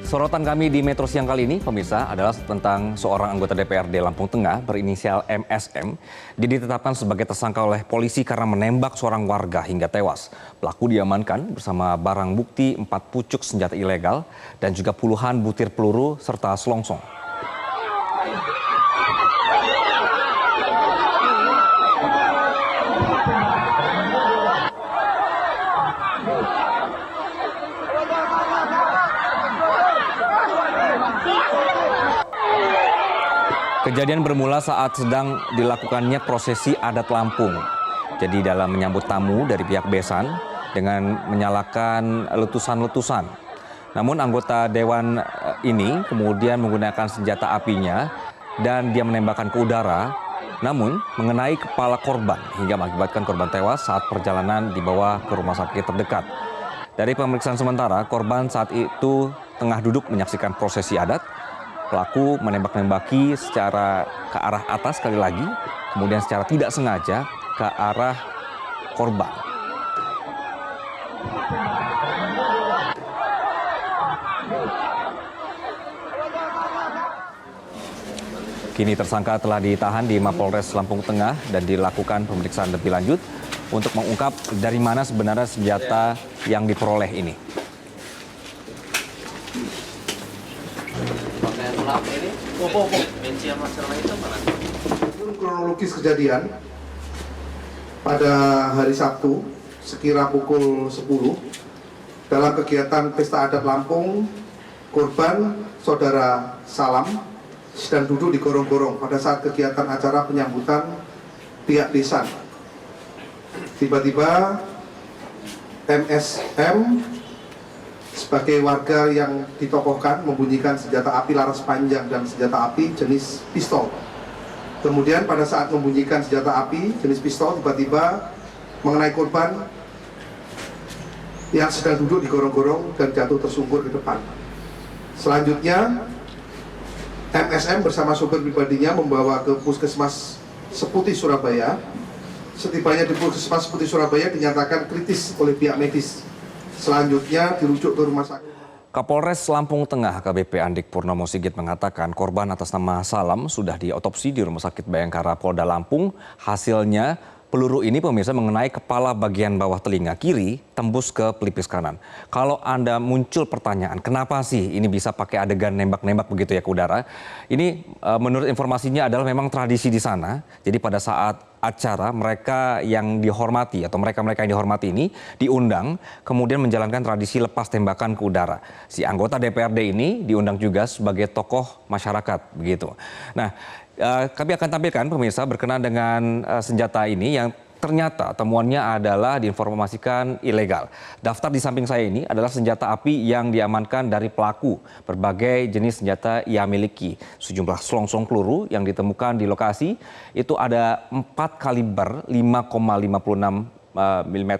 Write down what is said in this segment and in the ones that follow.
Sorotan kami di Metro Siang kali ini, pemirsa, adalah tentang seorang anggota DPRD Lampung Tengah berinisial MSM. Dia ditetapkan sebagai tersangka oleh polisi karena menembak seorang warga hingga tewas. Pelaku diamankan bersama barang bukti 4 pucuk senjata ilegal dan juga puluhan butir peluru serta selongsong. Kejadian bermula saat sedang dilakukannya prosesi adat Lampung. Jadi dalam menyambut tamu dari pihak besan dengan menyalakan letusan-letusan. Namun anggota dewan ini kemudian menggunakan senjata apinya dan dia menembakkan ke udara, namun mengenai kepala korban hingga mengakibatkan korban tewas saat perjalanan dibawa ke rumah sakit terdekat. Dari pemeriksaan sementara, korban saat itu tengah duduk menyaksikan prosesi adat. Pelaku menembak-nembaki secara ke arah atas sekali lagi, kemudian secara tidak sengaja ke arah korban. Kini tersangka telah ditahan di Mapolres Lampung Tengah dan dilakukan pemeriksaan lebih lanjut untuk mengungkap dari mana sebenarnya senjata yang diperoleh ini. Kronologis kejadian pada hari Sabtu sekira pukul 10 dalam kegiatan Pesta Adat Lampung, korban saudara Salam sedang duduk di gorong-gorong pada saat kegiatan acara penyambutan pihak desa. Tiba-tiba MSM sebagai warga yang ditokohkan membunyikan senjata api laras panjang dan senjata api jenis pistol. Kemudian pada saat membunyikan senjata api jenis pistol, tiba-tiba mengenai korban yang sedang duduk di gorong-gorong dan jatuh tersungkur ke depan. Selanjutnya MSM bersama sopir pribadinya membawa ke Puskesmas Seputih Surabaya. Setibanya di Puskesmas Seputih Surabaya dinyatakan kritis oleh pihak medis. Selanjutnya dirujuk ke rumah sakit. Kapolres Lampung Tengah AKBP Andik Purnomo Sigit mengatakan korban atas nama Salam sudah diotopsi di Rumah Sakit Bayangkara Polda Lampung. Hasilnya peluru ini pemirsa mengenai kepala bagian bawah telinga kiri tembus ke pelipis kanan. Kalau Anda muncul pertanyaan kenapa sih ini bisa pakai adegan nembak-nembak begitu ya ke udara. Ini menurut informasinya adalah memang tradisi di sana. Jadi pada saat acara mereka yang dihormati atau mereka-mereka yang dihormati ini diundang kemudian menjalankan tradisi lepas tembakan ke udara. Si anggota DPRD ini diundang juga sebagai tokoh masyarakat begitu. Nah, kami akan tampilkan pemirsa berkenaan dengan senjata ini yang ternyata temuannya adalah diinformasikan ilegal. Daftar di samping saya ini adalah senjata api yang diamankan dari pelaku. Berbagai jenis senjata ia miliki. Sejumlah selongsong peluru yang ditemukan di lokasi itu ada 4 kaliber 5,56 mm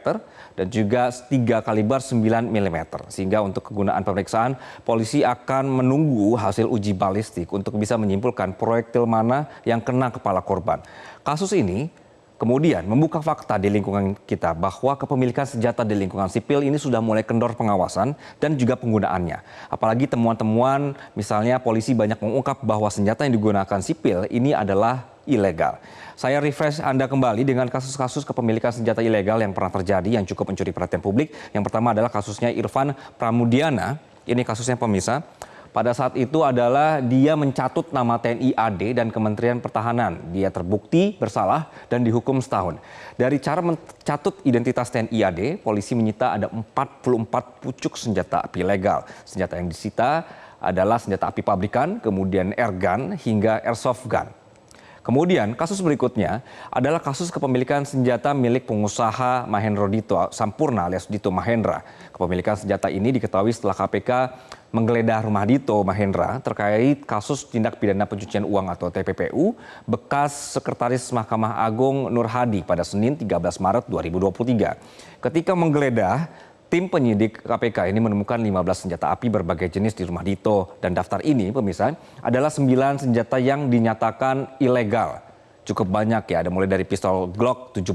dan juga 3 kaliber 9 mm. Sehingga untuk kegunaan pemeriksaan, polisi akan menunggu hasil uji balistik untuk bisa menyimpulkan proyektil mana yang kena kepala korban. Kasus ini kemudian membuka fakta di lingkungan kita bahwa kepemilikan senjata di lingkungan sipil ini sudah mulai kendor pengawasan dan juga penggunaannya. Apalagi temuan-temuan misalnya polisi banyak mengungkap bahwa senjata yang digunakan sipil ini adalah ilegal. Saya refresh Anda kembali dengan kasus-kasus kepemilikan senjata ilegal yang pernah terjadi yang cukup mencuri perhatian publik. Yang pertama adalah kasusnya Irfan Pramudiana. Ini kasusnya pemirsa. Pada saat itu adalah dia mencatut nama TNI AD dan Kementerian Pertahanan. Dia terbukti bersalah dan dihukum setahun. Dari cara mencatut identitas TNI AD, polisi menyita ada 44 pucuk senjata api legal. Senjata yang disita adalah senjata api pabrikan, kemudian airgun hingga airsoft gun. Kemudian kasus berikutnya adalah kasus kepemilikan senjata milik pengusaha Mahendro Dito Sampurna alias Dito Mahendra. Kepemilikan senjata ini diketahui setelah KPK menggeledah rumah Dito Mahendra terkait kasus tindak pidana pencucian uang atau TPPU bekas Sekretaris Mahkamah Agung Nur Hadi pada Senin 13 Maret 2023. Ketika menggeledah, tim penyidik KPK ini menemukan 15 senjata api berbagai jenis di rumah Dito. Dan daftar ini, pemirsa, adalah 9 senjata yang dinyatakan ilegal. cukup banyak ya. Ada mulai dari pistol Glock 17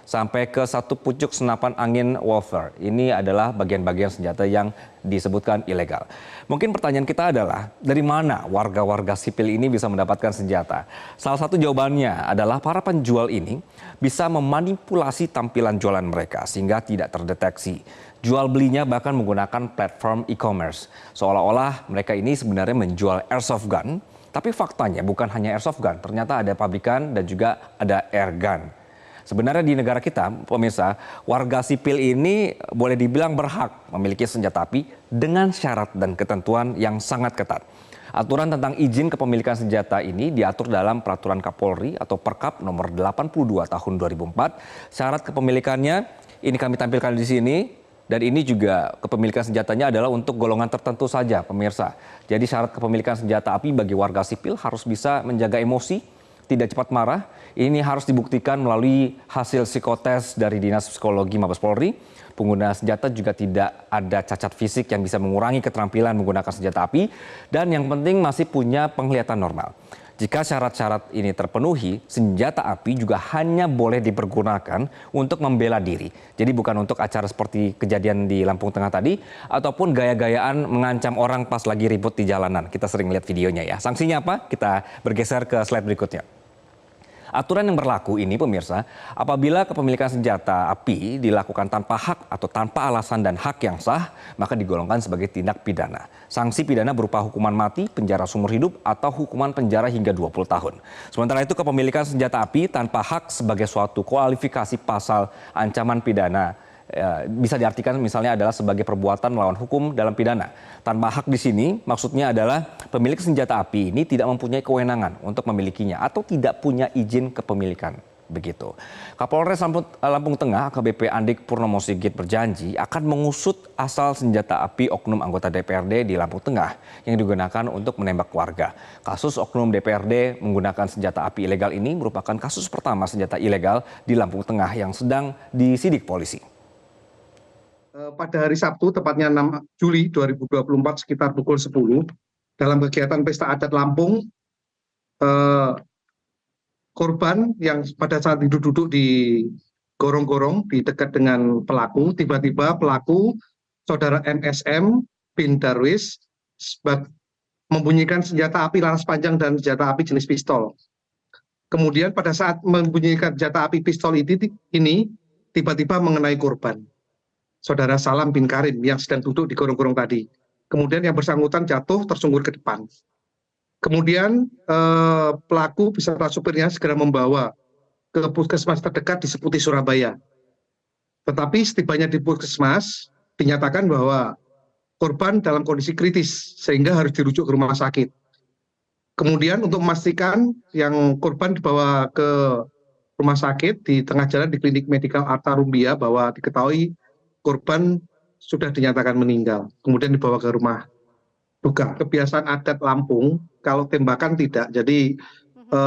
sampai ke satu pucuk senapan angin Walther. Ini adalah bagian-bagian senjata yang disebutkan ilegal. Mungkin pertanyaan kita adalah dari mana warga-warga sipil ini bisa mendapatkan senjata? Salah satu jawabannya adalah para penjual ini bisa memanipulasi tampilan jualan mereka sehingga tidak terdeteksi. Jual belinya bahkan menggunakan platform e-commerce. Seolah-olah mereka ini sebenarnya menjual airsoft gun, tapi faktanya bukan hanya airsoft gun, ternyata ada pabrikan dan juga ada air gun. Sebenarnya di negara kita, pemirsa, warga sipil ini boleh dibilang berhak memiliki senjata api dengan syarat dan ketentuan yang sangat ketat. Aturan tentang izin kepemilikan senjata ini diatur dalam Peraturan Kapolri atau Perkap nomor 82 tahun 2004. Syarat kepemilikannya ini kami tampilkan di sini. Dan ini juga kepemilikan senjatanya adalah untuk golongan tertentu saja, pemirsa. Jadi syarat kepemilikan senjata api bagi warga sipil harus bisa menjaga emosi, tidak cepat marah. Ini harus dibuktikan melalui hasil psikotes dari Dinas Psikologi Mabes Polri. Pengguna senjata juga tidak ada cacat fisik yang bisa mengurangi keterampilan menggunakan senjata api. Dan yang penting masih punya penglihatan normal. Jika syarat-syarat ini terpenuhi, senjata api juga hanya boleh dipergunakan untuk membela diri. Jadi bukan untuk acara seperti kejadian di Lampung Tengah tadi, ataupun gaya-gayaan mengancam orang pas lagi ribut di jalanan. Kita sering lihat videonya ya. Sanksinya apa? Kita bergeser ke slide berikutnya. Aturan yang berlaku ini pemirsa, apabila kepemilikan senjata api dilakukan tanpa hak atau tanpa alasan dan hak yang sah, maka digolongkan sebagai tindak pidana. Sanksi pidana berupa hukuman mati, penjara seumur hidup, atau hukuman penjara hingga 20 tahun. Sementara itu kepemilikan senjata api tanpa hak sebagai suatu kualifikasi pasal ancaman pidana bisa diartikan misalnya adalah sebagai perbuatan melawan hukum dalam pidana. Tanpa hak di sini maksudnya adalah pemilik senjata api ini tidak mempunyai kewenangan untuk memilikinya atau tidak punya izin kepemilikan. Begitu. Kapolres Lampung Tengah AKBP Andik Purnomo Sigit berjanji akan mengusut asal senjata api oknum anggota DPRD di Lampung Tengah yang digunakan untuk menembak warga. Kasus oknum DPRD menggunakan senjata api ilegal ini merupakan kasus pertama senjata ilegal di Lampung Tengah yang sedang disidik polisi. Pada hari Sabtu, tepatnya 6 Juli 2024 sekitar pukul 10, dalam kegiatan Pesta Adat Lampung, korban yang pada saat duduk-duduk di gorong-gorong di dekat dengan pelaku, tiba-tiba pelaku, saudara MSM bin Darwis, membunyikan senjata api laras panjang dan senjata api jenis pistol. Kemudian pada saat membunyikan senjata api pistol ini tiba-tiba mengenai korban. Saudara Salam bin Karim yang sedang duduk di gorong-gorong tadi. Kemudian yang bersangkutan jatuh tersungkur ke depan. Kemudian pelaku beserta supirnya segera membawa ke puskesmas terdekat di Seputi, Surabaya. Tetapi setibanya di puskesmas dinyatakan bahwa korban dalam kondisi kritis sehingga harus dirujuk ke rumah sakit. Kemudian untuk memastikan yang korban dibawa ke rumah sakit di tengah jalan di Klinik Medikal Arta Rumbia bahwa diketahui korban sudah dinyatakan meninggal, kemudian dibawa ke rumah duka. Kebiasaan adat Lampung, kalau tembakan tidak, jadi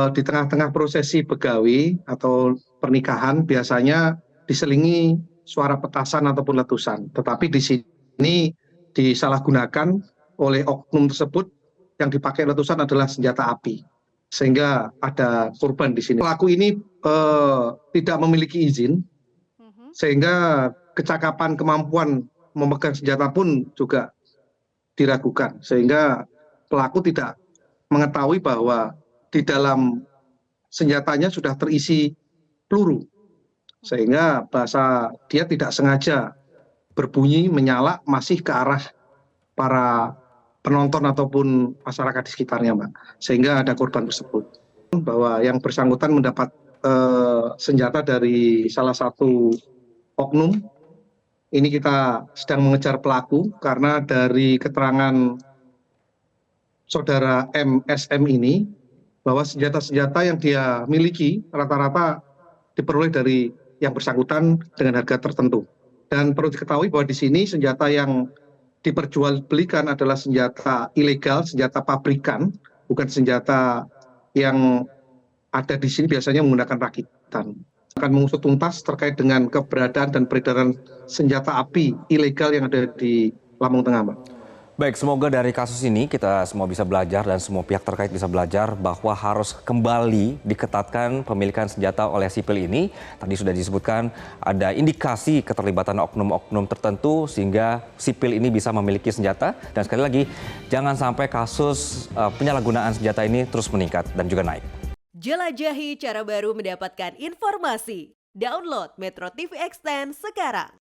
di tengah-tengah prosesi begawi atau pernikahan biasanya diselingi suara petasan ataupun letusan. Tetapi di sini disalahgunakan oleh oknum tersebut, yang dipakai letusan adalah senjata api. Sehingga ada korban di sini. Pelaku ini tidak memiliki izin, sehingga kecakapan kemampuan memegang senjata pun juga diragukan, sehingga pelaku tidak mengetahui bahwa di dalam senjatanya sudah terisi peluru, sehingga bahasa dia tidak sengaja berbunyi menyala masih ke arah para penonton ataupun masyarakat di sekitarnya, Mbak, sehingga ada korban tersebut. Bahwa yang bersangkutan mendapat senjata dari salah satu oknum. Ini kita sedang mengejar pelaku karena dari keterangan saudara MSM ini bahwa senjata-senjata yang dia miliki rata-rata diperoleh dari yang bersangkutan dengan harga tertentu. Dan perlu diketahui bahwa di sini senjata yang diperjualbelikan adalah senjata ilegal, senjata pabrikan, bukan senjata yang ada di sini biasanya menggunakan rakitan. Akan mengusut tuntas terkait dengan keberadaan dan peredaran senjata api ilegal yang ada di Lampung Tengah, Mbak. Baik, semoga dari kasus ini kita semua bisa belajar dan semua pihak terkait bisa belajar bahwa harus kembali diketatkan pemilikan senjata oleh sipil ini. Tadi sudah disebutkan ada indikasi keterlibatan oknum-oknum tertentu sehingga sipil ini bisa memiliki senjata. Dan sekali lagi, jangan sampai kasus penyalahgunaan senjata ini terus meningkat dan juga naik. Jelajahi cara baru mendapatkan informasi. Download Metro TV Extend sekarang.